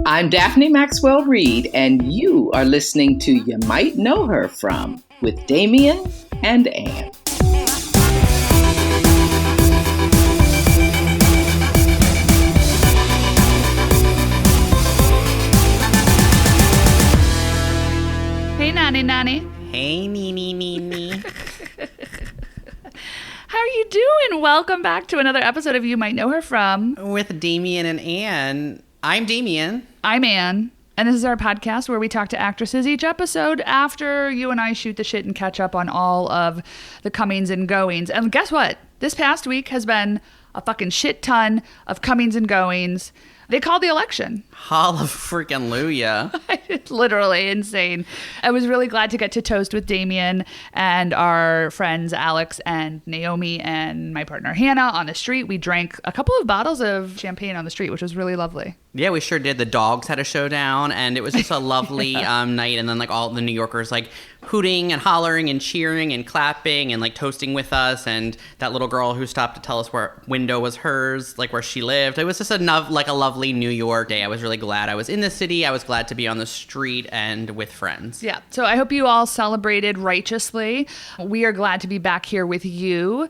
I'm Daphne Maxwell Reid, and you are listening to You Might Know Her From with Damian and Aunt. Hey, Nanny. Hey, Nee. How are you doing? Welcome back to another episode of You Might Know Her From. With Damian and Ann. I'm Damian. I'm Ann. And this is our podcast where we talk to actresses each episode after you and I shoot the shit and catch up on all of the comings and goings. And guess what? This past week has been a fucking shit ton of comings and goings. They called the election. Hallelujah. It's literally insane. I was really glad to get to toast with Damian and our friends Alex and Naomi and my partner Hannah on the street. We drank a couple of bottles of champagne on the street, which was really lovely. Yeah, we sure did. The dogs had a showdown, and it was just a lovely night. And then, like, all the New Yorkers, like, hooting and hollering and cheering and clapping and, like, toasting with us. And that little girl who stopped to tell us where window was hers, like, where she lived. It was just a lovely New York day. I was really glad I was in the city. I was glad to be on the street and with friends. Yeah. So I hope you all celebrated righteously. We are glad to be back here with you.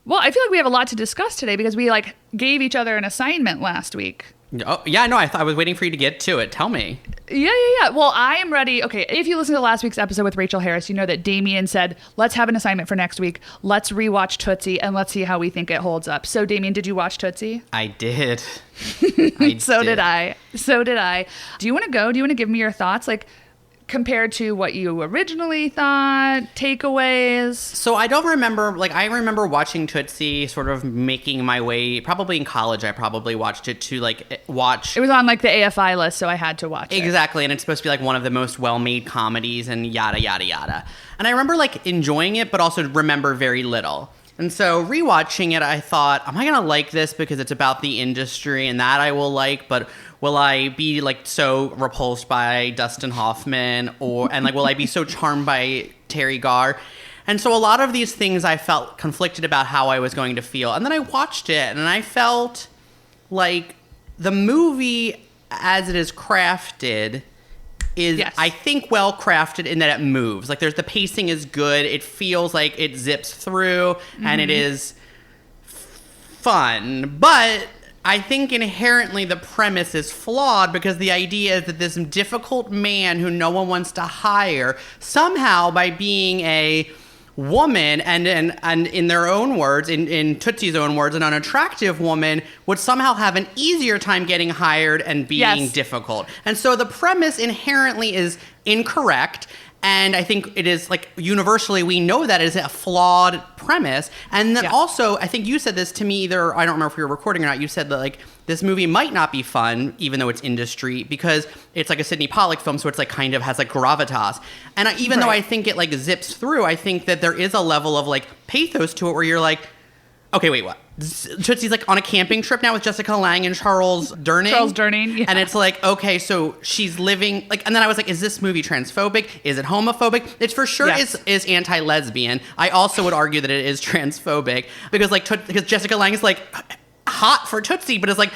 Well, I feel like we have a lot to discuss today because we, like, gave each other an assignment last week. Oh, yeah, no, I was waiting for you to get to it. Tell me. Yeah. Well, I am ready. Okay, if you listen to last week's episode with Rachael Harris, you know that Damian said, let's have an assignment for next week. Let's rewatch Tootsie, and let's see how we think it holds up. So, Damian, did you watch Tootsie? I did. So did I. Do you want to go? Do you want to give me your thoughts? Like, compared to what you originally thought, takeaways? So I don't remember, like, I remember watching Tootsie, sort of making my way, probably in college, I probably watched it to, like, watch. It was on, like, the AFI list, so I had to watch it. Exactly, and it's supposed to be, like, one of the most well-made comedies and yada, yada, yada. And I remember, like, enjoying it, but also remember very little. And so rewatching it, I thought, am I going to like this because it's about the industry and that I will like, but will I be, like, so repulsed by Dustin Hoffman and, like, will I be so charmed by Terry Garr? And so a lot of these things I felt conflicted about how I was going to feel. And then I watched it and I felt like the movie as it is crafted is, yes, I think, well crafted in that it moves. Like, the pacing is good. It feels like it zips through, and it is fun. But I think inherently the premise is flawed because the idea is that this difficult man who no one wants to hire, somehow by being a woman and in their own words, in Tootsie's own words, an unattractive woman, would somehow have an easier time getting hired and being difficult. And so the premise inherently is incorrect. And I think it is, like, universally we know that is a flawed premise. And then also, I think you said this to me either, I don't remember if we were recording or not, you said that, like, this movie might not be fun, even though it's industry, because it's like a Sidney Pollack film, so it's, like, kind of has, like, gravitas. And even though I think it, like, zips through, I think that there is a level of, like, pathos to it where you're like, okay, wait, what? Tootsie's, like, on a camping trip now with Jessica Lange and Charles Durning. Yeah. And it's like, okay, so she's living, like, and then I was like, is this movie transphobic? Is it homophobic? It for sure is anti-lesbian. I also would argue that it is transphobic because, like, because Jessica Lange is, like, hot for Tootsie, but it's like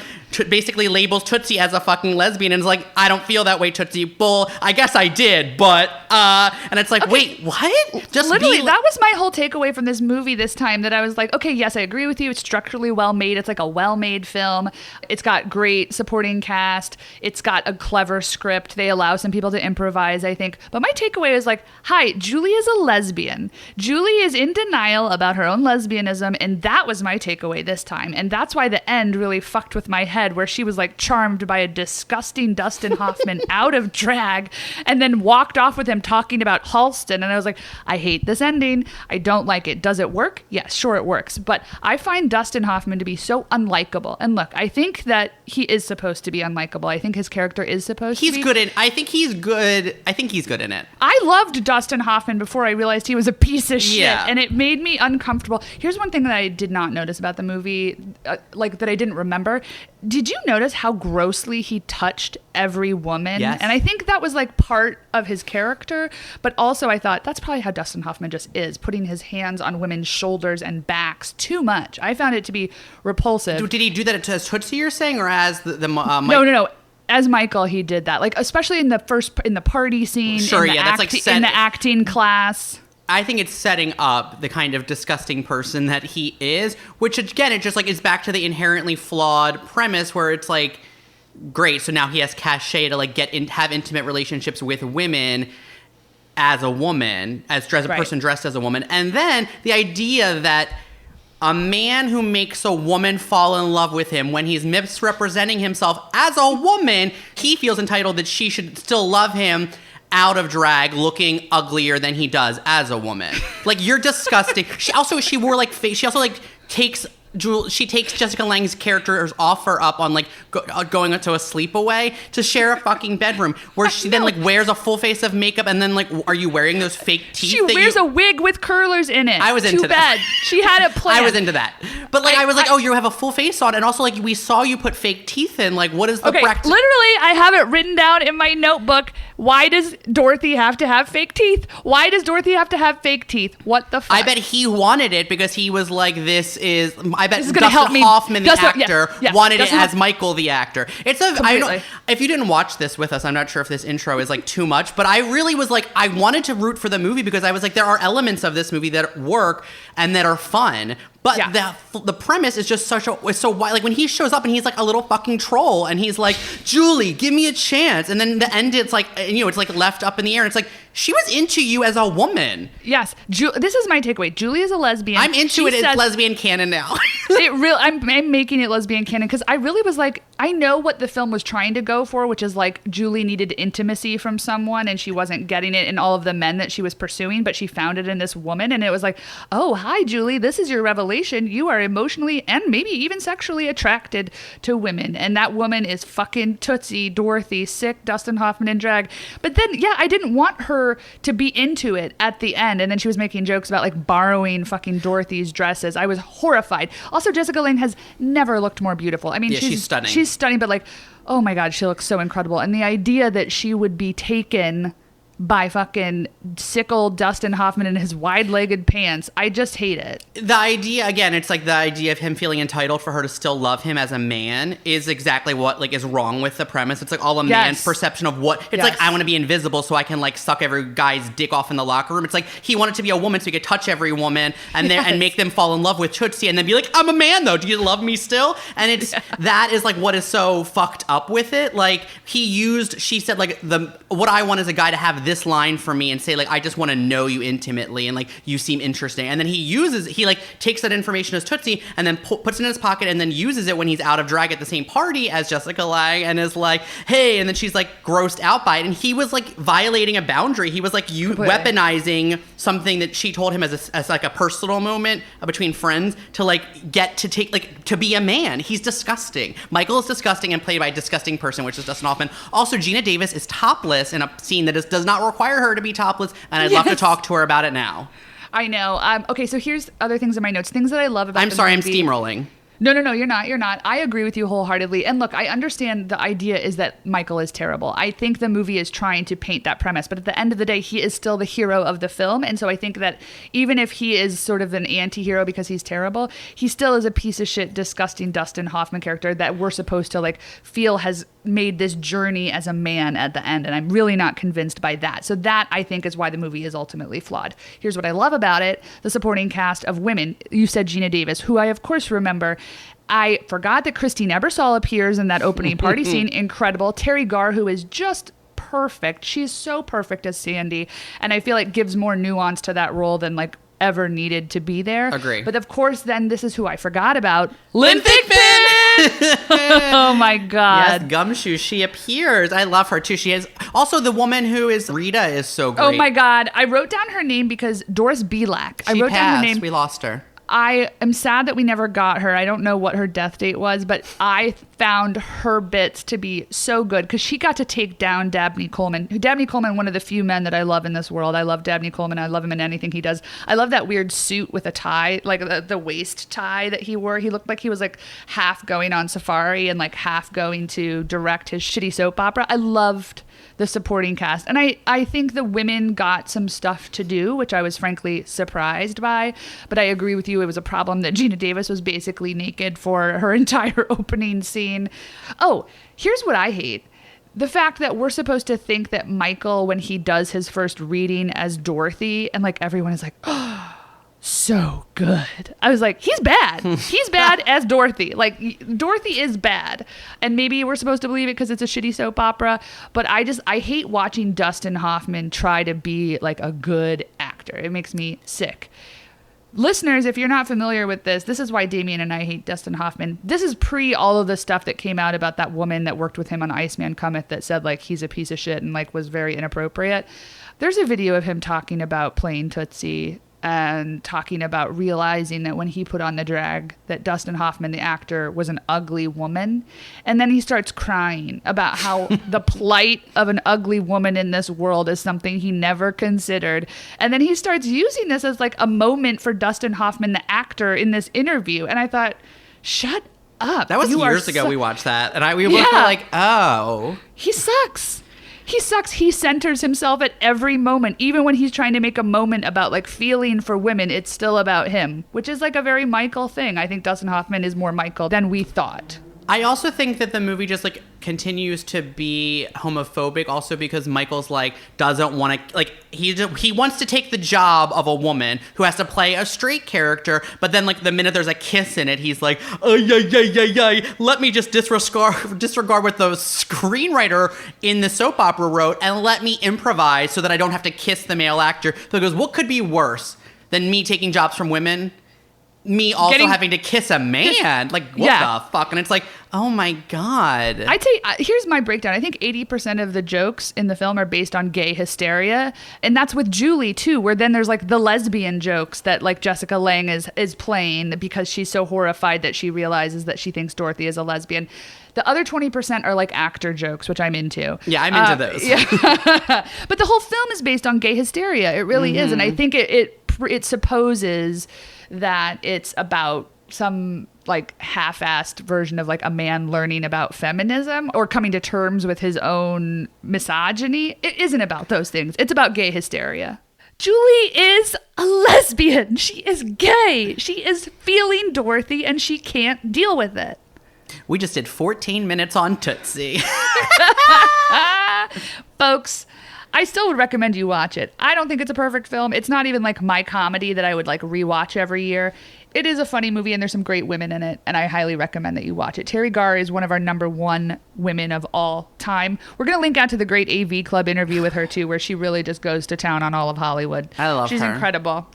basically labels Tootsie as a fucking lesbian and is like, I don't feel that way, Tootsie. Bull. I guess I did, but and it's like, okay, wait, what? Just literally, that was my whole takeaway from this movie this time. That I was like, okay, yes, I agree with you. It's structurally well made. It's like a well-made film. It's got great supporting cast. It's got a clever script. They allow some people to improvise, I think. But my takeaway is like, hi, Julie is a lesbian. Julie is in denial about her own lesbianism, and that was my takeaway this time. And that's why the end really fucked with my head, where she was, like, charmed by a disgusting Dustin Hoffman out of drag and then walked off with him talking about Halston. And I was like, I hate this ending. I don't like it. Does it work? Yes, sure it works. But I find Dustin Hoffman to be so unlikable. And look, I think that he is supposed to be unlikable. I think his character is supposed to be. I think he's good in it. I loved Dustin Hoffman before I realized he was a piece of shit. And it made me uncomfortable. Here's one thing that I did not notice about the movie, like, that I didn't remember. Did you notice how grossly he touched every woman? Yes. And I think that was, like, part of his character. But also I thought that's probably how Dustin Hoffman just is, putting his hands on women's shoulders and backs too much. I found it to be repulsive. Did he do that as Tootsie, you're saying, or as the No. as Michael, he did that. Like, especially in the party scene. Sure, in the that's like in the acting class. I think it's setting up the kind of disgusting person that he is, which again, it just like is back to the inherently flawed premise where it's like, great, so now he has cachet to like have intimate relationships with women as a woman, as a person dressed as a woman. And then the idea that a man who makes a woman fall in love with him when he's misrepresenting himself as a woman, he feels entitled that she should still love him out of drag, looking uglier than he does as a woman. Like, you're disgusting. She also takes Jessica Lange's character's offer up on like going into a sleepaway to share a fucking bedroom where she then like wears a full face of makeup and then like, are you wearing those fake teeth? She wears a wig with curlers in it. I was into that. She had it planned. I was into that. But like I was like, oh, you have a full face on, and also like we saw you put fake teeth in. Like, what is the practice? Literally, I have it written down in my notebook. Why does Dorothy have to have fake teeth? Why does Dorothy have to have fake teeth? What the fuck? I bet he wanted it because he was like, I bet Dustin Hoffman, the actor, wanted it as Hoffman. Michael, the actor. If you didn't watch this with us, I'm not sure if this intro is like too much, but I really was like, I wanted to root for the movie because I was like, there are elements of this movie that work and that are fun. But the premise is just it's so wild. Like when he shows up and he's like a little fucking troll and he's like, Julie, give me a chance. And then the end, it's like, it's like left up in the air. And it's like, she was into you as a woman. Yes. This is my takeaway. Julie is a lesbian. I'm into it as lesbian canon now. I'm making it lesbian canon because I really was like, I know what the film was trying to go for, which is like Julie needed intimacy from someone and she wasn't getting it in all of the men that she was pursuing, but she found it in this woman. And it was like, oh, hi, Julie. This is your revelation. You are emotionally and maybe even sexually attracted to women. And that woman is fucking Tootsie, Dorothy, sick Dustin Hoffman in drag. But then, I didn't want her to be into it at the end. And then she was making jokes about like borrowing fucking Dorothy's dresses. I was horrified. Also, Jessica Lange has never looked more beautiful. I mean, she's stunning. She's stunning, but like, oh my God, she looks so incredible. And the idea that she would be taken by fucking sick old Dustin Hoffman in his wide-legged pants. I just hate it. The idea, again, it's like the idea of him feeling entitled for her to still love him as a man is exactly what like is wrong with the premise. It's like all a man's perception of what it's like. I want to be invisible so I can like suck every guy's dick off in the locker room. It's like he wanted to be a woman so he could touch every woman and and make them fall in love with Tootsie and then be like, I'm a man though. Do you love me still? And it's that is like what is so fucked up with it. Like she said like what I want is a guy to have this line for me and say like, I just want to know you intimately and like you seem interesting. And then he like takes that information as Tootsie and then puts it in his pocket and then uses it when he's out of drag at the same party as Jessica Lange and is like, hey, and then she's like grossed out by it. And he was like violating a boundary. He was like weaponizing something that she told him as like a personal moment between friends to like get to take like to be a man. He's disgusting. Michael is disgusting and played by a disgusting person, which is Dustin Hoffman. Also, Gina Davis is topless in a scene that does not require her to be topless, and I'd love to talk to her about it now. I know. Okay, so here's other things in my notes. Things that I love about I'm sorry, I'm steamrolling. No, you're not. I agree with you wholeheartedly. And look, I understand the idea is that Michael is terrible. I think the movie is trying to paint that premise, but at the end of the day, he is still the hero of the film. And so I think that even if he is sort of an anti-hero because he's terrible, he still is a piece of shit, disgusting Dustin Hoffman character that we're supposed to like feel has made this journey as a man at the end. And I'm really not convinced by that. So that I think is why the movie is ultimately flawed. Here's what I love about it. The supporting cast of women. You said Gina Davis, who I of course remember. I forgot that Christine Ebersol appears in that opening party scene. Incredible. Terry Garr, who is just perfect. She's so perfect as Sandy. And I feel like gives more nuance to that role than like ever needed to be there. Agree. But of course, then this is who I forgot about. Lynn Thigpen! Oh my God. Yes, Gumshoe. She appears. I love her too. She is also the woman who is Rita is so great. Oh my God. I wrote down her name because Doris Belak. She passed. Down her name. We lost her. I am sad that we never got her. I don't know what her death date was, but I found her bits to be so good because she got to take down Dabney Coleman. Dabney Coleman, one of the few men that I love in this world. I love Dabney Coleman. I love him in anything he does. I love that weird suit with a tie, like the waist tie that he wore. He looked like he was like half going on safari and like half going to direct his shitty soap opera. I loved the supporting cast. And I think the women got some stuff to do, which I was frankly surprised by. But I agree with you. It was a problem that Gina Davis was basically naked for her entire opening scene. Oh, here's what I hate. the fact that we're supposed to think that Michael, when he does his first reading as Dorothy, and like everyone is like, oh, so good. I was like, he's bad. He's bad as Dorothy. Like, Dorothy is bad. And maybe we're supposed to believe it because it's a shitty soap opera. But I hate watching Dustin Hoffman try to be like a good actor. It makes me sick. Listeners, if you're not familiar with this is why Damian and I hate Dustin Hoffman. This is pre all of the stuff that came out about that woman that worked with him on Iceman Cometh that said like he's a piece of shit and like was very inappropriate. There's a video of him talking about playing Tootsie and talking about realizing that when he put on the drag that Dustin Hoffman, the actor, was an ugly woman. And then he starts crying about how the plight of an ugly woman in this world is something he never considered. And then he starts using this as like a moment for Dustin Hoffman, the actor, in this interview. And I thought, shut up. That was years ago we watched that. And we both were like, oh. He sucks. He sucks. He centers himself at every moment. Even when he's trying to make a moment about like feeling for women, it's still about him, which is like a very Michael thing. I think Dustin Hoffman is more Michael than we thought. I also think that the movie just like continues to be homophobic also because Michael's like doesn't want to like he wants to take the job of a woman who has to play a straight character, but then like the minute there's a kiss in it, he's like, oh yeah, let me just disregard what the screenwriter in the soap opera wrote and let me improvise so that I don't have to kiss the male actor. So he goes, what could be worse than me taking jobs from women? Me also having to kiss a man. Like, what the fuck? And it's like, oh my God. Here's my breakdown. I think 80% of the jokes in the film are based on gay hysteria. And that's with Julie, too, where then there's like the lesbian jokes that like Jessica Lange is playing because she's so horrified that she realizes that she thinks Dorothy is a lesbian. The other 20% are like actor jokes, which I'm into. Yeah, I'm into those. Yeah. But the whole film is based on gay hysteria. It really is. And I think it supposes that it's about some like half-assed version of like a man learning about feminism or coming to terms with his own misogyny. It isn't about those things. It's about gay hysteria. Julie is a lesbian. She is gay. She is feeling Dorothy and she can't deal with it. We just did 14 minutes on Tootsie. Folks, I still would recommend you watch it. I don't think it's a perfect film. It's not even like my comedy that I would like rewatch every year. It is a funny movie and there's some great women in it, and I highly recommend that you watch it. Terry Garr is one of our #1 women of all time. We're going to link out to the great AV Club interview with her too, where she really just goes to town on all of Hollywood. I love her. She's incredible.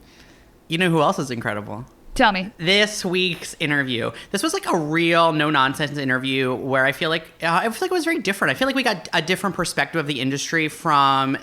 You know who else is incredible? Tell me. This week's interview. This was like a real no-nonsense interview where I feel like it was very different. I feel like we got a different perspective of the industry from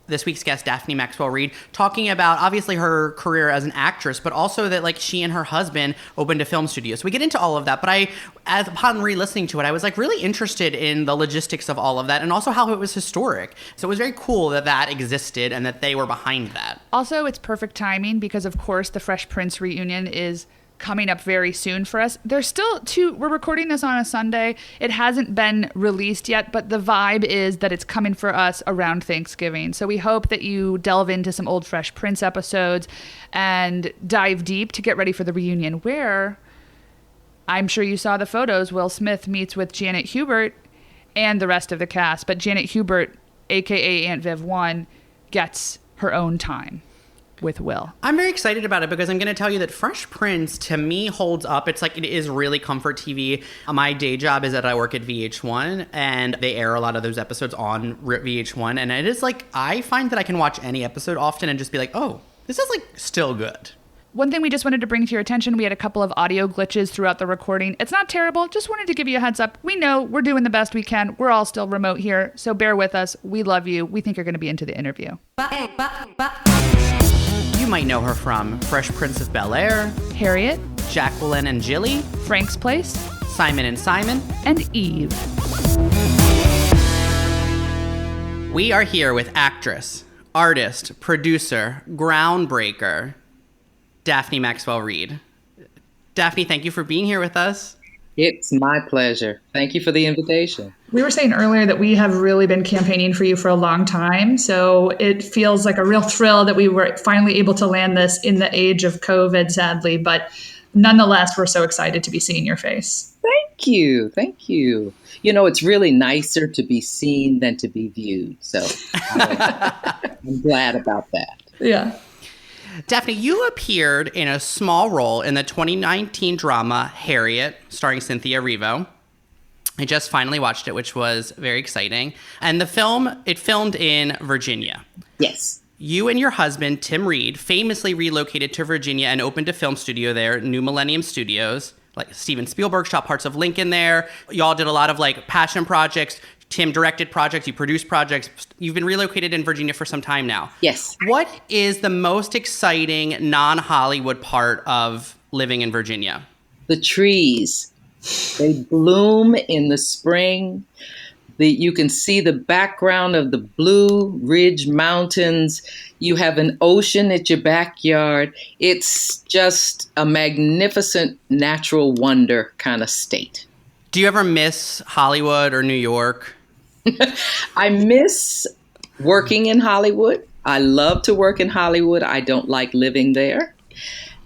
this week's guest, Daphne Maxwell Reid, talking about obviously her career as an actress, but also that like she and her husband opened a film studio. So we get into all of that. But upon re-listening to it, I was like really interested in the logistics of all of that and also how it was historic. So it was very cool that existed and that they were behind that. Also, it's perfect timing because of course the Fresh Prince reunion is coming up very soon for us. There's still we're recording this on a Sunday. It hasn't been released yet, but the vibe is that it's coming for us around Thanksgiving. So we hope that you delve into some old Fresh Prince episodes and dive deep to get ready for the reunion, where I'm sure you saw the photos. Will Smith meets with Janet Hubert and the rest of the cast, but Janet Hubert, aka Aunt Viv 1, gets her own time with Will. I'm very excited about it because I'm going to tell you that Fresh Prince to me holds up. It's like it is really comfort TV. My day job is that I work at VH1 and they air a lot of those episodes on VH1, and it is like I find that I can watch any episode often and just be like, oh, this is like still good. One thing we just wanted to bring to your attention, we had a couple of audio glitches throughout the recording. It's not terrible. Just wanted to give you a heads up. We know we're doing the best we can. We're all still remote here, so bear with us. We love you. We think you're going to be into the interview. You might know her from Fresh Prince of Bel-Air, Harriet, Jacqueline and Jilly, Frank's Place, Simon and Simon, and Eve. We are here with actress, artist, producer, groundbreaker, Daphne Maxwell Reid. Daphne, thank you for being here with us. It's my pleasure. Thank you for the invitation. We were saying earlier that we have really been campaigning for you for a long time. So it feels like a real thrill that we were finally able to land this in the age of COVID, sadly. But nonetheless, we're so excited to be seeing your face. Thank you. Thank you. You know, it's really nicer to be seen than to be viewed. So I'm glad about that. Yeah. Daphne, you appeared in a small role in the 2019 drama Harriet, starring Cynthia Erivo. I just finally watched it, which was very exciting. And it filmed in Virginia. Yes. You and your husband, Tim Reid, famously relocated to Virginia and opened a film studio there, New Millennium Studios. Like Steven Spielberg shot parts of Lincoln there. Y'all did a lot of like passion projects. Tim directed projects. You produced projects. You've been relocated in Virginia for some time now. Yes. What is the most exciting non-Hollywood part of living in Virginia? The trees. They bloom in the spring. You can see the background of the Blue Ridge Mountains. You have an ocean at your backyard. It's just a magnificent natural wonder kind of state. Do you ever miss Hollywood or New York? I miss working in Hollywood. I love to work in Hollywood. I don't like living there.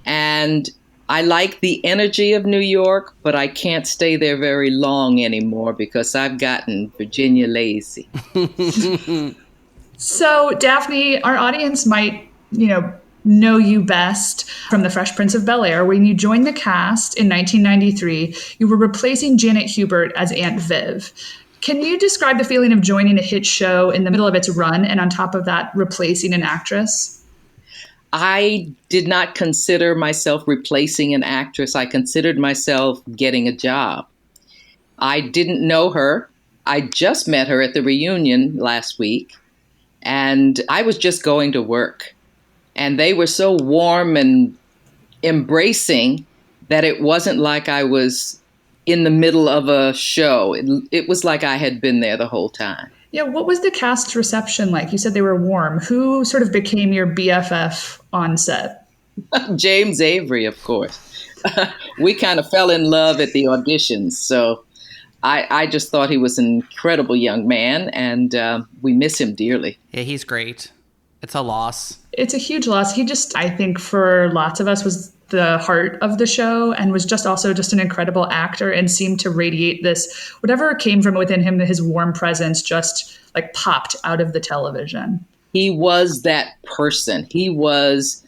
And I like the energy of New York, but I can't stay there very long anymore because I've gotten Virginia lazy. So, Daphne, our audience might, know you best from The Fresh Prince of Bel-Air. When you joined the cast in 1993, you were replacing Janet Hubert as Aunt Viv. Can you describe the feeling of joining a hit show in the middle of its run and on top of that, replacing an actress? I did not consider myself replacing an actress. I considered myself getting a job. I didn't know her. I just met her at the reunion last week, and I was just going to work. And they were so warm and embracing that it wasn't like I was in the middle of a show. It was like I had been there the whole time. Yeah, what was the cast's reception like? You said they were warm. Who sort of became your BFF on set? James Avery, of course. We kind of fell in love at the auditions. So I just thought he was an incredible young man, and we miss him dearly. Yeah, he's great. It's a loss. It's a huge loss. He just, I think for lots of us, was the heart of the show and was just also just an incredible actor and seemed to radiate this, whatever came from within him, his warm presence just like popped out of the television. He was that person. He was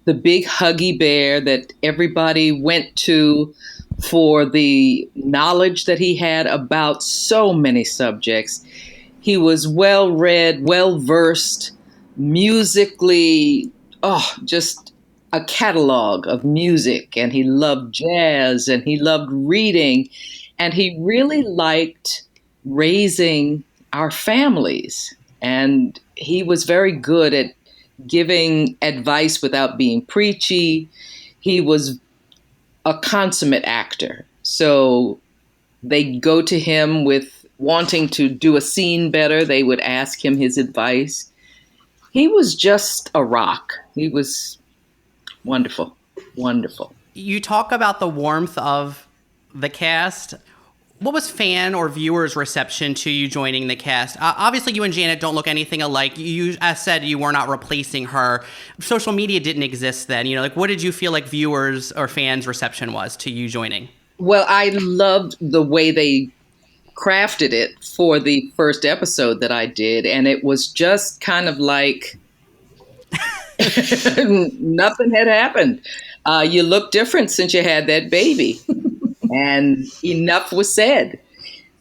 the big huggy bear that everybody went to for the knowledge that he had about so many subjects. He was well-read, well-versed, musically, just a catalog of music, and he loved jazz and he loved reading, and he really liked raising our families, and he was very good at giving advice without being preachy. He was a consummate actor, so they go to him with wanting to do a scene better. They would ask him his advice. He was just a rock. He was wonderful, wonderful. You talk about the warmth of the cast. What was fan or viewers' reception to you joining the cast? Obviously, you and Janet don't look anything alike. You, as said, you were not replacing her. Social media didn't exist then. What did you feel like viewers or fans' reception was to you joining? Well, I loved the way they crafted it for the first episode that I did, and it was just kind of like nothing had happened. You look different since you had that baby. And enough was said.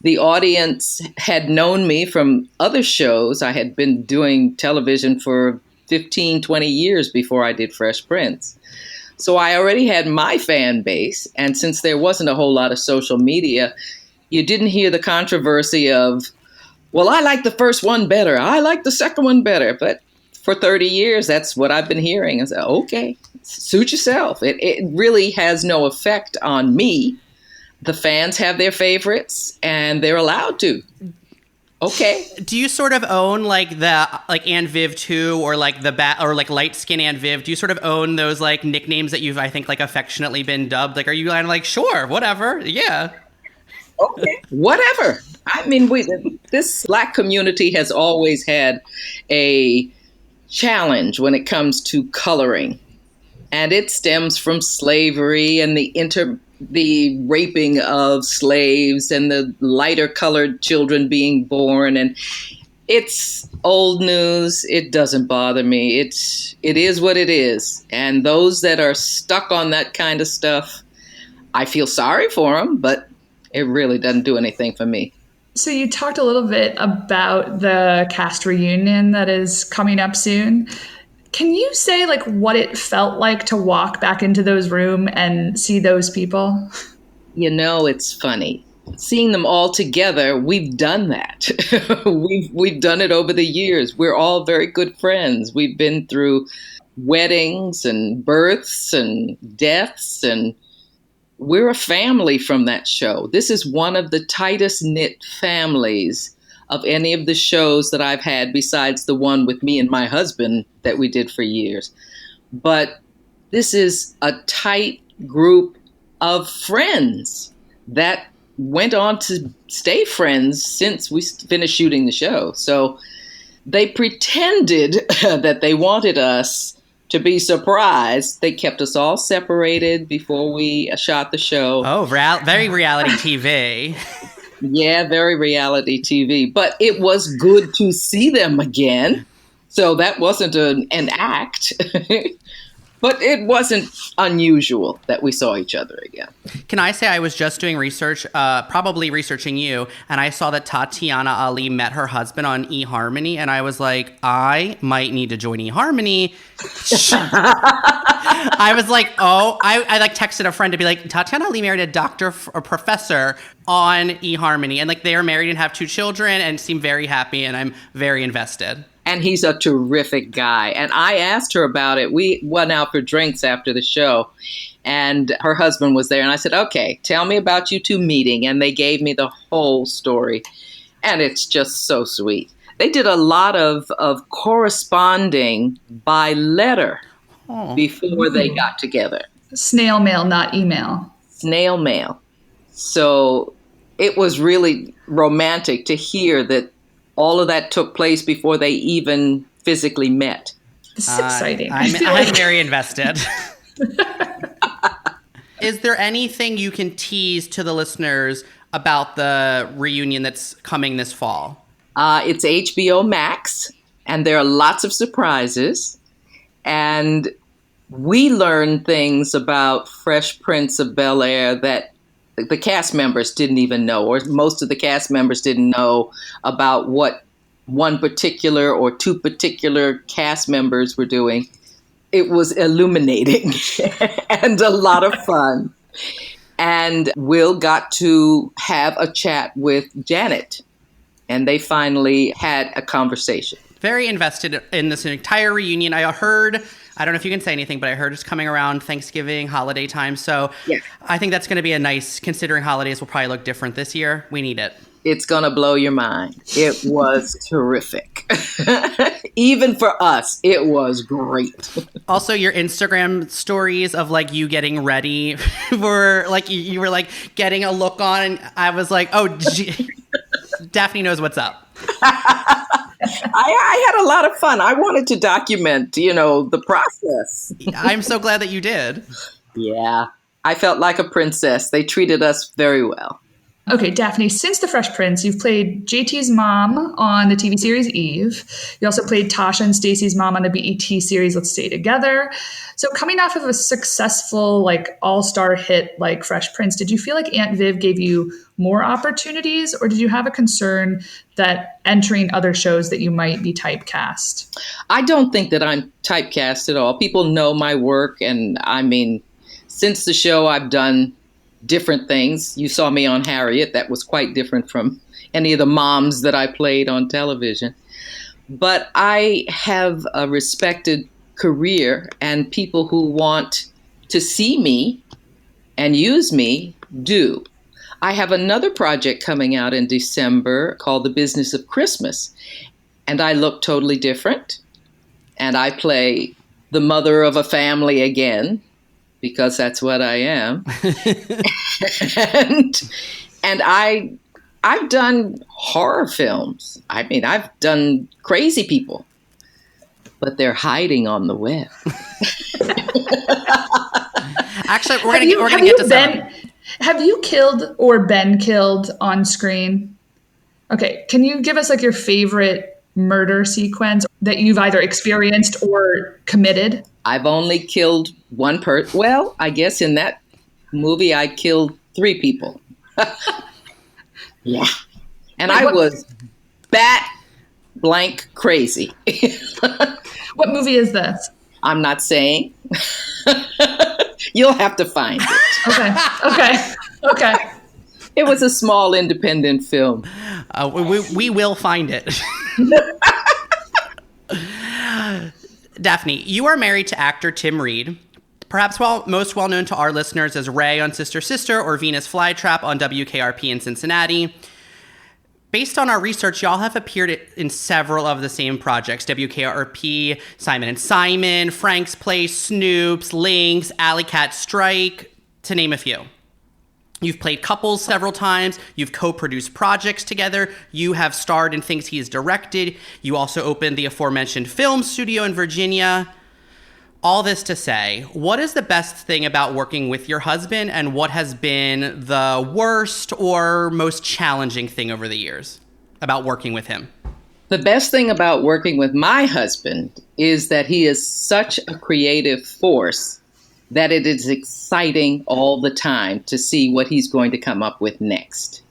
The audience had known me from other shows. I had been doing television for 15, 20 years before I did Fresh Prince. So I already had my fan base. And since there wasn't a whole lot of social media, you didn't hear the controversy of, well, I like the first one better. I like the second one better. But for 30 years, that's what I've been hearing. I said, okay, suit yourself. It really has no effect on me. The fans have their favorites, and they're allowed to. Okay. Do you sort of own like Aunt Viv 2 or like or like light skin Aunt Viv? Do you sort of own those like nicknames that you've, I think, like affectionately been dubbed? Like, are you kind of like, sure, whatever, yeah. Okay, whatever. I mean, this Black community has always had a challenge when it comes to coloring. And it stems from slavery and the the raping of slaves and the lighter colored children being born. And it's old news. It doesn't bother me. It is what it is. And those that are stuck on that kind of stuff, I feel sorry for them, but it really doesn't do anything for me. So you talked a little bit about the cast reunion that is coming up soon. Can you say like what it felt like to walk back into those rooms and see those people? You know, it's funny. Seeing them all together, we've done that. we've done it over the years. We're all very good friends. We've been through weddings and births and deaths, and we're a family from that show. This is one of the tightest knit families of any of the shows that I've had besides the one with me and my husband that we did for years. But this is a tight group of friends that went on to stay friends since we finished shooting the show. So they pretended that they wanted us to be surprised. They kept us all separated before we shot the show. Oh, very reality TV. Yeah, very reality TV. But it was good to see them again. So that wasn't an act. But it wasn't unusual that we saw each other again. Can I say I was just doing research, probably researching you, and I saw that Tatiana Ali met her husband on eHarmony, and I was like, I might need to join eHarmony. I was like, I like texted a friend to be like, Tatiana Ali married a doctor or professor on eHarmony, and like they are married and have 2 children and seem very happy, and I'm very invested. And he's a terrific guy. And I asked her about it. We went out for drinks after the show, and her husband was there. And I said, okay, tell me about you 2 meeting. And they gave me the whole story. And it's just so sweet. They did a lot of corresponding by letter before they got together. Snail mail, not email. Snail mail. So it was really romantic to hear that all of that took place before they even physically met. This is exciting. I'm very invested. Is there anything you can tease to the listeners about the reunion that's coming this fall? It's HBO Max, and there are lots of surprises. And we learned things about Fresh Prince of Bel-Air that the cast members didn't even know, or most of the cast members didn't know about what one particular or 2 particular cast members were doing. It was illuminating and a lot of fun. And Will got to have a chat with Janet, and they finally had a conversation. Very invested in this entire reunion. I heard, I don't know if you can say anything, but I heard it's coming around Thanksgiving, holiday time. So yeah. I think that's going to be a nice, considering holidays will probably look different this year. We need it. It's going to blow your mind. It was terrific. Even for us, it was great. Also, your Instagram stories of like you getting ready for like, you were like getting a look on, and I was like, oh, Daphne knows what's up. I had a lot of fun. I wanted to document, the process. I'm so glad that you did. Yeah, I felt like a princess. They treated us very well. Okay, Daphne, since The Fresh Prince, you've played JT's mom on the TV series Eve. You also played Tasha and Stacey's mom on the BET series Let's Stay Together. So coming off of a successful, all-star hit like Fresh Prince, did you feel like Aunt Viv gave you more opportunities, or did you have a concern that entering other shows that you might be typecast? I don't think that I'm typecast at all. People know my work, and since the show I've done different things. You saw me on Harriet. That was quite different from any of the moms that I played on television. But I have a respected career, and people who want to see me and use me do. I have another project coming out in December called The Business of Christmas, and I look totally different. And I play the mother of a family again, because that's what I am. and I've done horror films. I've done crazy people, but they're hiding on the web. Actually, we're gonna get to some. Have you killed or been killed on screen? Okay, can you give us like your favorite murder sequence that you've either experienced or committed? I've only killed one person. Well, I guess in that movie I killed 3 people. Yeah. And Wait, I was bat blank crazy. What movie is this? I'm not saying. You'll have to find it. Okay. It was a small independent film. We will find it. Daphne, you are married to actor Tim Reid, perhaps most well known to our listeners as Ray on Sister Sister or Venus Flytrap on WKRP in Cincinnati. Based on our research, y'all have appeared in several of the same projects: WKRP, Simon and Simon, Frank's Place, Snoops, Lynx, Alley Cat Strike, to name a few. You've played couples several times. You've co-produced projects together. You have starred in things he has directed. You also opened the aforementioned film studio in Virginia. All this to say, what is the best thing about working with your husband, and what has been the worst or most challenging thing over the years about working with him? The best thing about working with my husband is that he is such a creative force that it is exciting all the time to see what he's going to come up with next.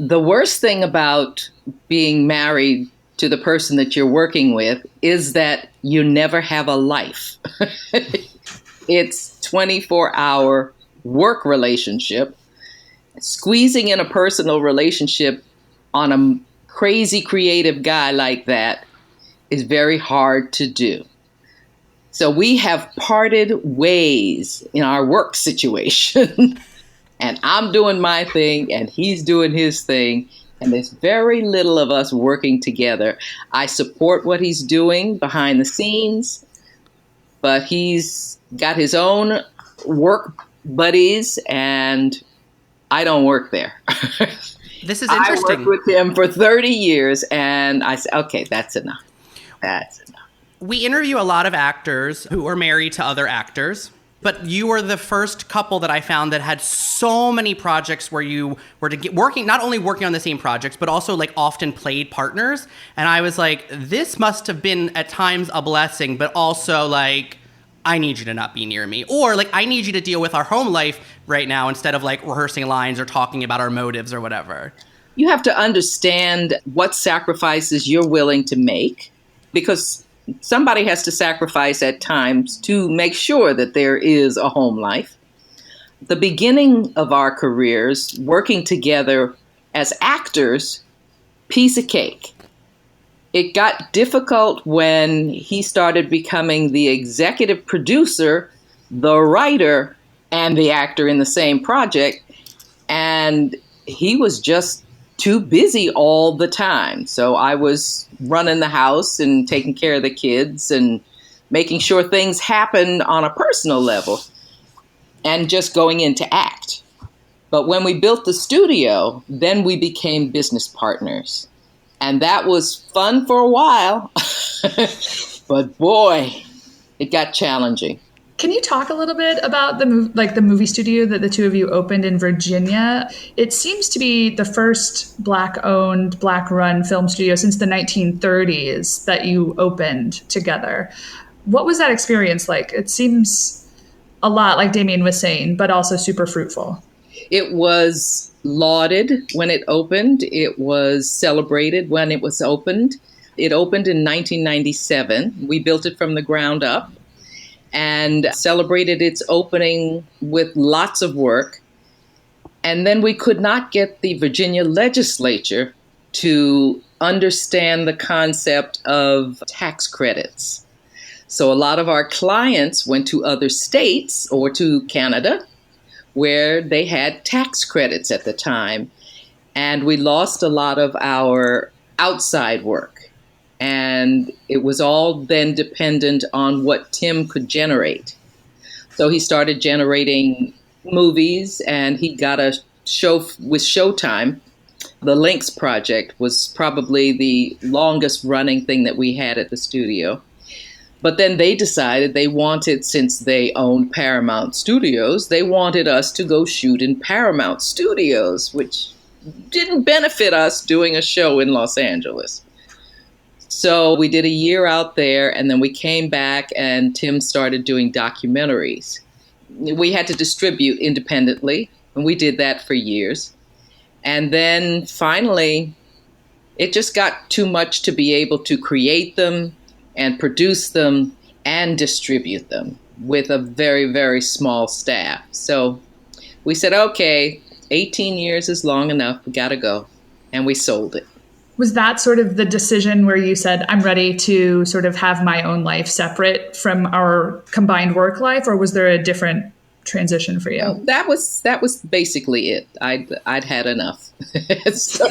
The worst thing about being married to the person that you're working with is that you never have a life. It's 24-hour work relationship. Squeezing in a personal relationship on a crazy creative guy like that is very hard to do. So we have parted ways in our work situation. And I'm doing my thing and he's doing his thing. And there's very little of us working together. I support what he's doing behind the scenes, but he's got his own work buddies and I don't work there. This is interesting. I worked with him for 30 years and I said, okay, that's enough. That's enough. We interview a lot of actors who are married to other actors, but you were the first couple that I found that had so many projects where you were not only working on the same projects, but also like often played partners. And I was like, this must have been at times a blessing, but also like, I need you to not be near me. Or like, I need you to deal with our home life right now instead of like rehearsing lines or talking about our motives or whatever. You have to understand what sacrifices you're willing to make, because somebody has to sacrifice at times to make sure that there is a home life. The beginning of our careers, working together as actors, piece of cake. It got difficult when he started becoming the executive producer, the writer, and the actor in the same project. And he was just too busy all the time. So I was running the house and taking care of the kids and making sure things happened on a personal level and just going in to act. But when we built the studio, then we became business partners. And that was fun for a while. But boy, it got challenging. Can you talk a little bit about the movie studio that the two of you opened in Virginia? It seems to be the first Black-owned, Black-run film studio since the 1930s that you opened together. What was that experience like? It seems a lot like Damian was saying, but also super fruitful. It was lauded when it opened. It was celebrated when it was opened. It opened in 1997. We built it from the ground up and celebrated its opening with lots of work. And then we could not get the Virginia legislature to understand the concept of tax credits. So a lot of our clients went to other states or to Canada where they had tax credits at the time. And we lost a lot of our outside work. And it was all then dependent on what Tim could generate. So he started generating movies and he got a show with Showtime. The Lynx project was probably the longest running thing that we had at the studio. But then they decided they wanted, since they owned Paramount Studios, they wanted us to go shoot in Paramount Studios, which didn't benefit us doing a show in Los Angeles. So we did a year out there, and then we came back and Tim started doing documentaries. We had to distribute independently, and we did that for years. And then finally, it just got too much to be able to create them and produce them and distribute them with a very, very small staff. So we said, okay, 18 years is long enough. We got to go. And we sold it. Was that sort of the decision where you said, I'm ready to sort of have my own life separate from our combined work life? Or was there a different transition for you? That was basically it. I'd had enough. So,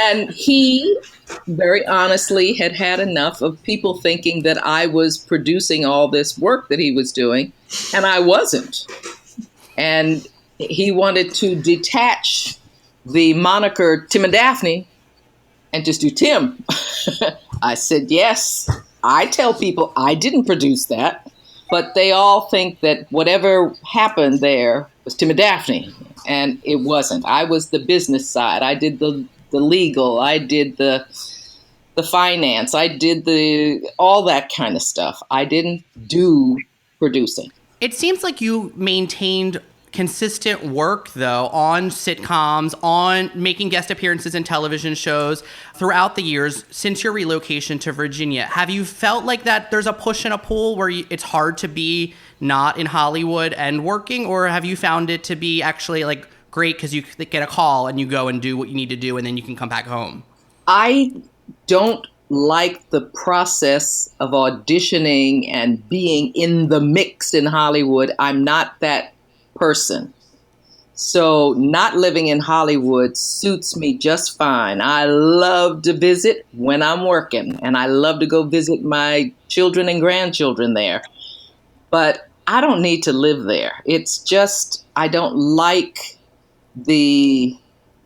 and he very honestly had enough of people thinking that I was producing all this work that he was doing, and I wasn't. And he wanted to detach the moniker Tim and Daphne and just do Tim. I said, yes, I tell people I didn't produce that, but they all think that whatever happened there was Tim and Daphne, and it wasn't. I was the business side. I did the legal. I did the finance. I did all that kind of stuff. I didn't do producing. It seems like you maintained consistent work, though, on sitcoms, on making guest appearances in television shows throughout the years since your relocation to Virginia. Have you felt like that there's a push and a pull where it's hard to be not in Hollywood and working, or have you found it to be actually like great because you get a call and you go and do what you need to do and then you can come back home? I don't like the process of auditioning and being in the mix in Hollywood. I'm not that person. So not living in Hollywood suits me just fine. I love to visit when I'm working, and I love to go visit my children and grandchildren there. But I don't need to live there. It's just, I don't like the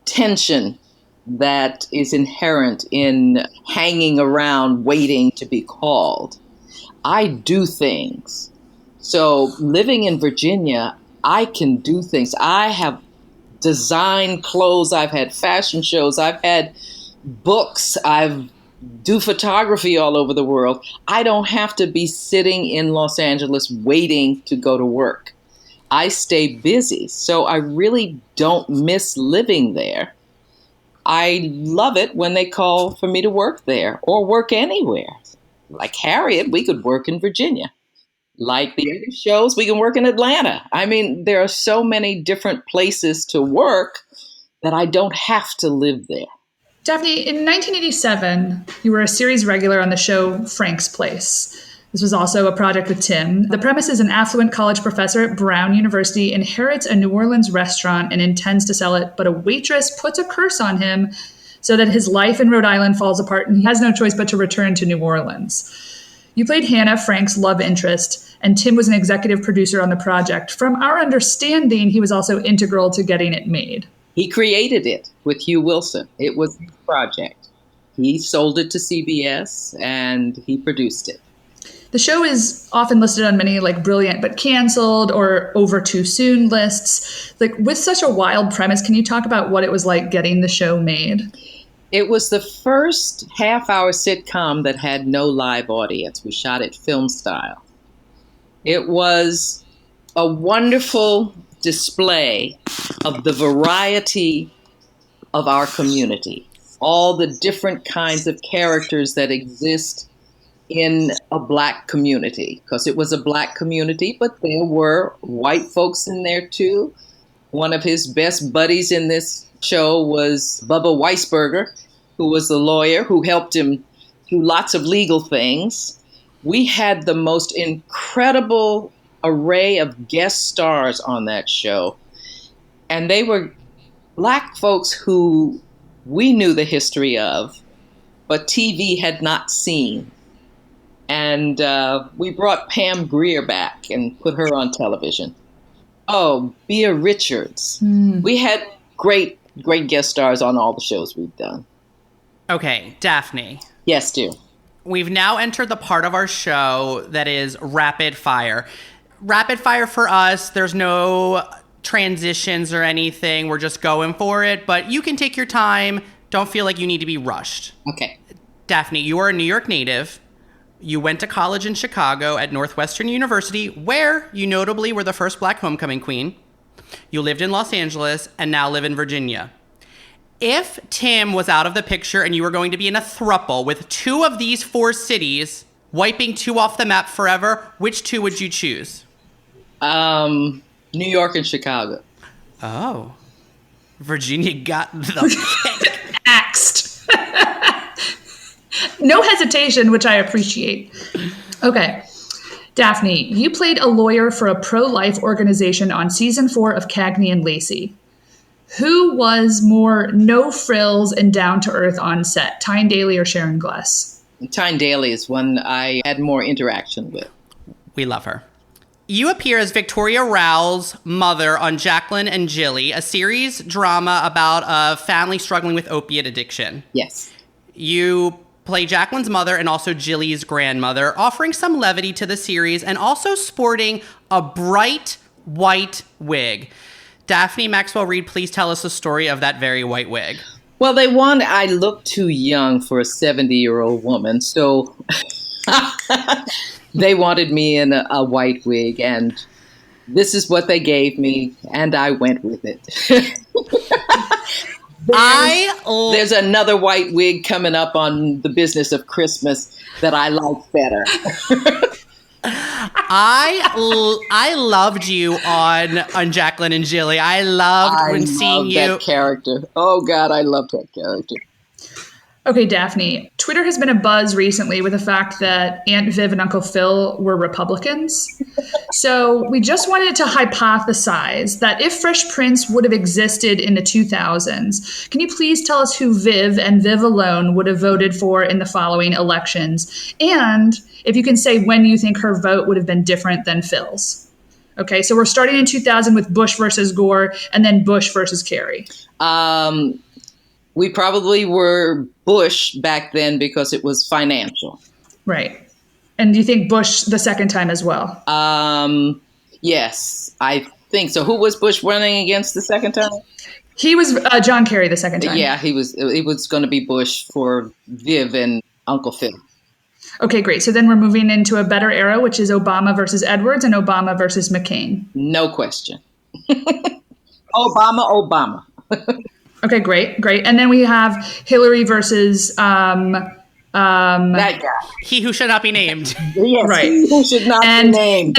tension that is inherent in hanging around waiting to be called. I do things. So living in Virginia, I can do things. I have designed clothes. I've had fashion shows. I've had books. I've do photography all over the world. I don't have to be sitting in Los Angeles waiting to go to work. I stay busy. So I really don't miss living there. I love it when they call for me to work there or work anywhere. Like Harriet, we could work in Virginia. Like the other shows, we can work in Atlanta. I mean, there are so many different places to work that I don't have to live there. Daphne, in 1987, you were a series regular on the show Frank's Place. This was also a project with Tim. The premise is an affluent college professor at Brown University inherits a New Orleans restaurant and intends to sell it, but a waitress puts a curse on him so that his life in Rhode Island falls apart and he has no choice but to return to New Orleans. You played Hannah, Frank's love interest, and Tim was an executive producer on the project. From our understanding, he was also integral to getting it made. He created it with Hugh Wilson. It was his project. He sold it to CBS and he produced it. The show is often listed on many brilliant but canceled or over too soon lists. With such a wild premise, can you talk about what it was like getting the show made? It was the first half-hour sitcom that had no live audience. We shot it film style. It was a wonderful display of the variety of our community, all the different kinds of characters that exist in a Black community, because it was a Black community, but there were white folks in there too. One of his best buddies in this show was Bubba Weisberger, who was a lawyer who helped him through lots of legal things. We had the most incredible array of guest stars on that show. And they were Black folks who we knew the history of, but TV had not seen. And we brought Pam Grier back and put her on television. Oh, Bea Richards. We had great guest stars on all the shows we've done. Okay, Daphne. Yes, dear. We've now entered the part of our show that is rapid fire. Rapid fire for us, there's no transitions or anything. We're just going for it, but you can take your time. Don't feel like you need to be rushed. Okay. Daphne, you are a New York native. You went to college in Chicago at Northwestern University, where you notably were the first Black homecoming queen. You lived in Los Angeles and now live in Virginia. If Tim was out of the picture and you were going to be in a throuple with two of these four cities, wiping two off the map forever, which two would you choose? New York and Chicago. Oh. Virginia got the pick. Axed. No hesitation, which I appreciate. Okay. Daphne, you played a lawyer for a pro-life organization on season 4 of Cagney and Lacey. Who was more no frills and down to earth on set, Tyne Daly or Sharon Gless? Tyne Daly is one I had more interaction with. We love her. You appear as Victoria Raoul's mother on Jacqueline and Jilly, a series drama about a family struggling with opiate addiction. Yes. You play Jacqueline's mother and also Jilly's grandmother, offering some levity to the series and also sporting a bright white wig. Daphne Maxwell Reid, please tell us the story of that very white wig. Well, I look too young for a 70-year-old woman, so they wanted me in a white wig, and this is what they gave me, and I went with it. There's another white wig coming up on The Business of Christmas that I like better. I loved you on Jacqueline and Jilly. I loved seeing you. That character. Oh God, I loved that character. Okay, Daphne, Twitter has been abuzz recently with the fact that Aunt Viv and Uncle Phil were Republicans. So we just wanted to hypothesize that if Fresh Prince would have existed in the 2000s, can you please tell us who Viv and Viv alone would have voted for in the following elections? And if you can say when you think her vote would have been different than Phil's. Okay, so we're starting in 2000 with Bush versus Gore and then Bush versus Kerry. We probably were Bush back then because it was financial. Right. And do you think Bush the second time as well? Yes, I think so. Who was Bush running against the second time? He was John Kerry the second time. Yeah, he was. It was going to be Bush for Viv and Uncle Phil. Okay, great. So then we're moving into a better era, which is Obama versus Edwards and Obama versus McCain. No question. Obama. Okay, great. And then we have Hillary versus that guy. He who should not be named. Yes, right. He who should not be named.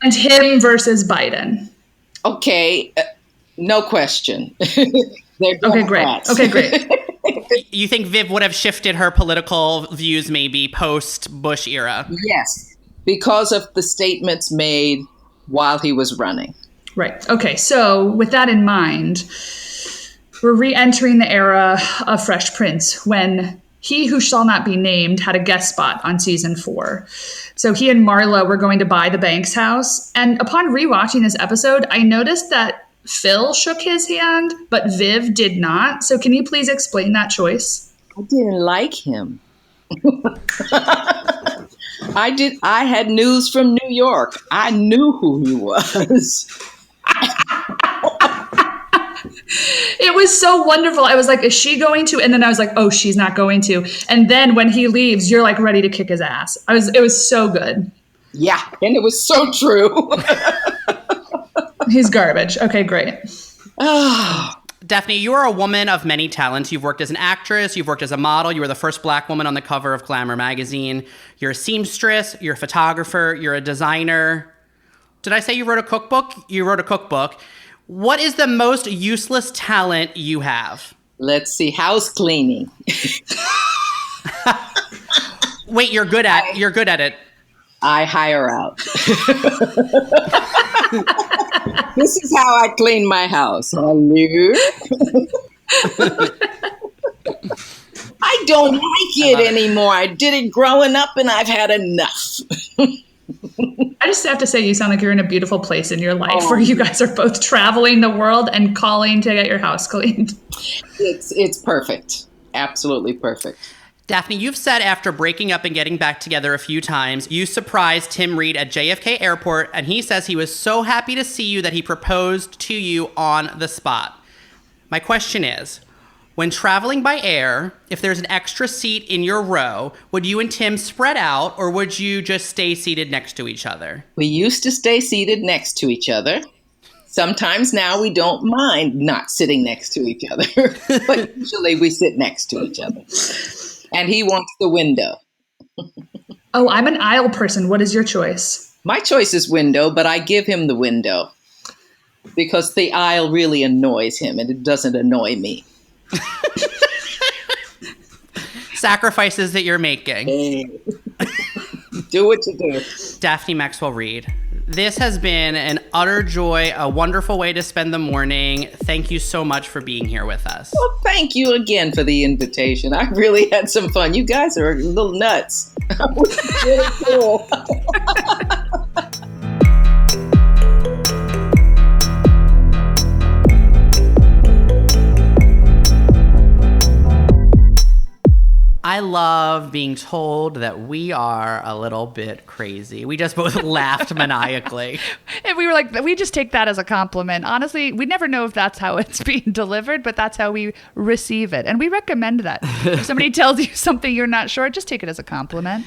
And him versus Biden. Okay, no question. Okay, great. You think Viv would have shifted her political views maybe post-Bush era? Yes, because of the statements made while he was running. Right. Okay, so with that in mind, we're re-entering the era of Fresh Prince when he who shall not be named had a guest spot on season 4. So he and Marla were going to buy the Banks house. And upon rewatching this episode, I noticed that Phil shook his hand, but Viv did not. So can you please explain that choice? I didn't like him. I had news from New York. I knew who he was. It was so wonderful. I was like, is she going to? And then I was like, oh, she's not going to. And then when he leaves, you're like ready to kick his ass. It was so good. Yeah, and it was so true. He's garbage. Okay, great. Daphne, you are a woman of many talents. You've worked as an actress. You've worked as a model. You were the first Black woman on the cover of Glamour magazine. You're a seamstress. You're a photographer. You're a designer. Did I say you wrote a cookbook? You wrote a cookbook. What is the most useless talent you have? Let's see. House cleaning. Wait, you're good at it. I hire out. This is how I clean my house. Hello? I don't like it anymore. I did it growing up and I've had enough. I just have to say, you sound like you're in a beautiful place in your life where you guys are both traveling the world and calling to get your house cleaned. It's perfect. Absolutely perfect. Daphne, you've said after breaking up and getting back together a few times, you surprised Tim Reid at JFK Airport, and he says he was so happy to see you that he proposed to you on the spot. My question is, when traveling by air, if there's an extra seat in your row, would you and Tim spread out, or would you just stay seated next to each other? We used to stay seated next to each other. Sometimes now we don't mind not sitting next to each other, but usually we sit next to each other. And he wants the window. Oh, I'm an aisle person. What is your choice? My choice is window, but I give him the window because the aisle really annoys him and it doesn't annoy me. Sacrifices that you're making. Hey. Do what you do. Daphne Maxwell Reid, this has been an utter joy, a wonderful way to spend the morning. Thank you so much for being here with us. Well, thank you again for the invitation. I really had some fun. You guys are a little nuts. Really cool. I love being told that we are a little bit crazy. We just both laughed maniacally. And we were like, we just take that as a compliment. Honestly, we never know if that's how it's being delivered, but that's how we receive it. And we recommend that. If somebody tells you something you're not sure, just take it as a compliment.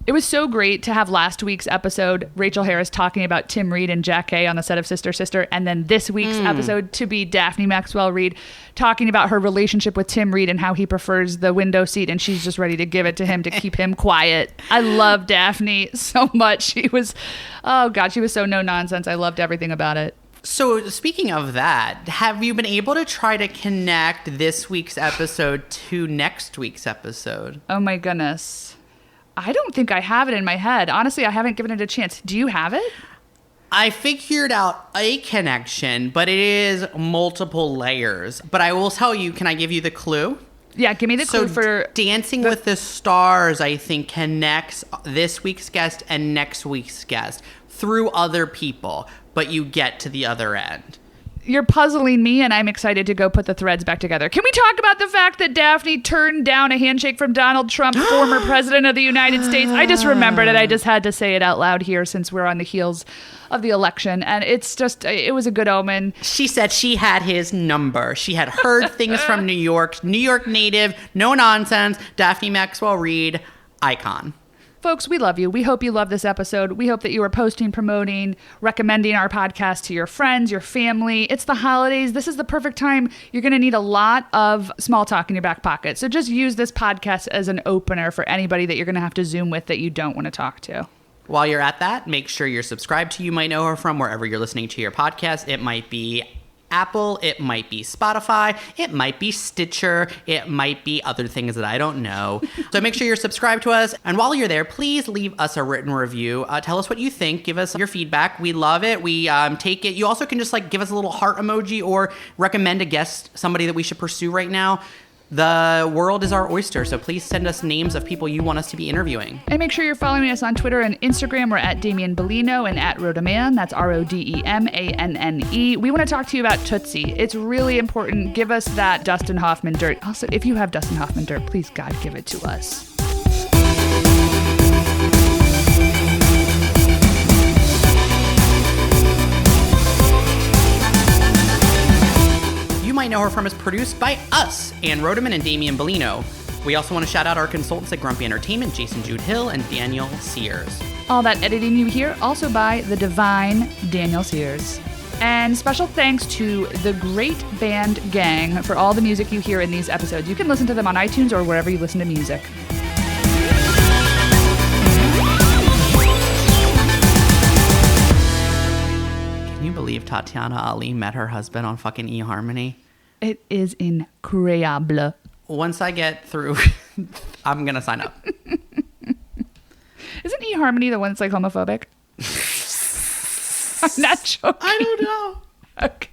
It was so great to have last week's episode, Rachael Harris talking about Tim Reid and Jacqueline on the set of Sister Sister, and then this week's episode to be Daphne Maxwell Reid talking about her relationship with Tim Reid and how he prefers the window seat, and she's just ready to give it to him to keep him quiet. I love Daphne so much. She was so no nonsense. I loved everything about it. So speaking of that, have you been able to try to connect this week's episode to next week's episode? Oh my goodness. I don't think I have it in my head. Honestly, I haven't given it a chance. Do you have it? I figured out a connection, but it is multiple layers. But I will tell you, can I give you the clue? Yeah, give me the clue for... Dancing with the Stars, I think, connects this week's guest and next week's guest through other people, but you get to the other end. You're puzzling me, and I'm excited to go put the threads back together. Can we talk about the fact that Daphne turned down a handshake from Donald Trump, former president of the United States? I just remembered it. I just had to say it out loud here since we're on the heels of the election. And it was a good omen. She said she had his number. She had heard things from New York native, no nonsense, Daphne Maxwell Reid, icon. Folks, we love you. We hope you love this episode. We hope that you are posting, promoting, recommending our podcast to your friends, your family. It's the holidays. This is the perfect time. You're going to need a lot of small talk in your back pocket. So just use this podcast as an opener for anybody that you're going to have to Zoom with that you don't want to talk to. While you're at that, make sure you're subscribed to You Might Know Her From wherever you're listening to your podcast. It might be Apple, it might be Spotify, it might be Stitcher, it might be other things that I don't know. So make sure you're subscribed to us. And while you're there, please leave us a written review. Tell us what you think. Give us your feedback. We love it. We take it. You also can just give us a little heart emoji or recommend a guest, somebody that we should pursue right now. The world is our oyster, so please send us names of people you want us to be interviewing. And make sure you're following us on Twitter and Instagram. We're at Damian Bellino and at Rodeman. That's RODEMANNE. We want to talk to you about Tootsie. It's really important. Give us that Dustin Hoffman dirt. Also, if you have Dustin Hoffman dirt, please, God, give it to us. You Might Know Her From is produced by us, Ann Rodeman and Damian Bellino. We also want to shout out our consultants at Grumpy Entertainment, Jason Jude Hill and Daniel Sears. All that editing you hear also by the divine Daniel Sears. And special thanks to the great band Gang for all the music you hear in these episodes. You can listen to them on iTunes or wherever you listen to music. Can you believe Tatiana Ali met her husband on fucking eHarmony? It is incredible. Once I get through, I'm going to sign up. Isn't eHarmony the one that's homophobic? I'm not joking. I don't know. Okay.